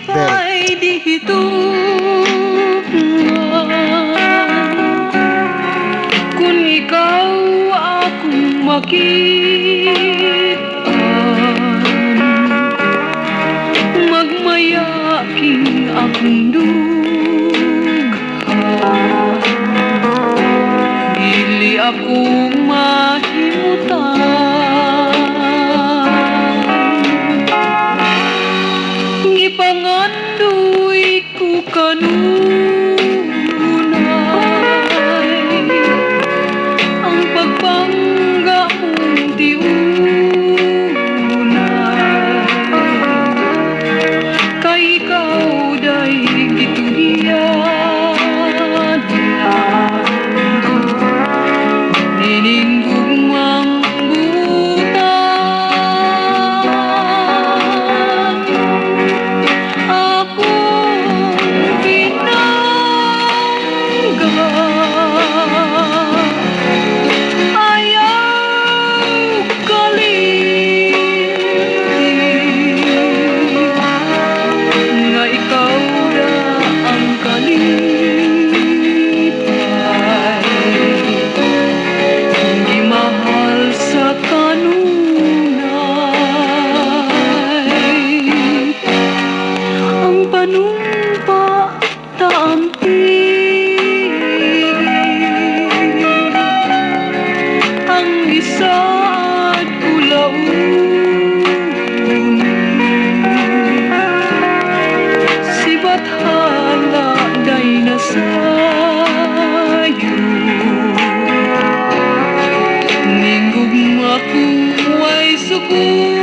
pa'y di kung ikaw akong makitaan, magmayaking akong dughan, dili ako mahimutan, ngipangandoy ko kanunay ang pagpangga mong diunay, kay ikaw day gitugiyan ninindugmang butan, akong pinangga ayaw kalimtin, nga ikaw na ang kalipay, hindi mahal sa kanunay, ang panumpa taantig, ang isad ulaun, si bathala day nasayo, ninggugma kung way suko.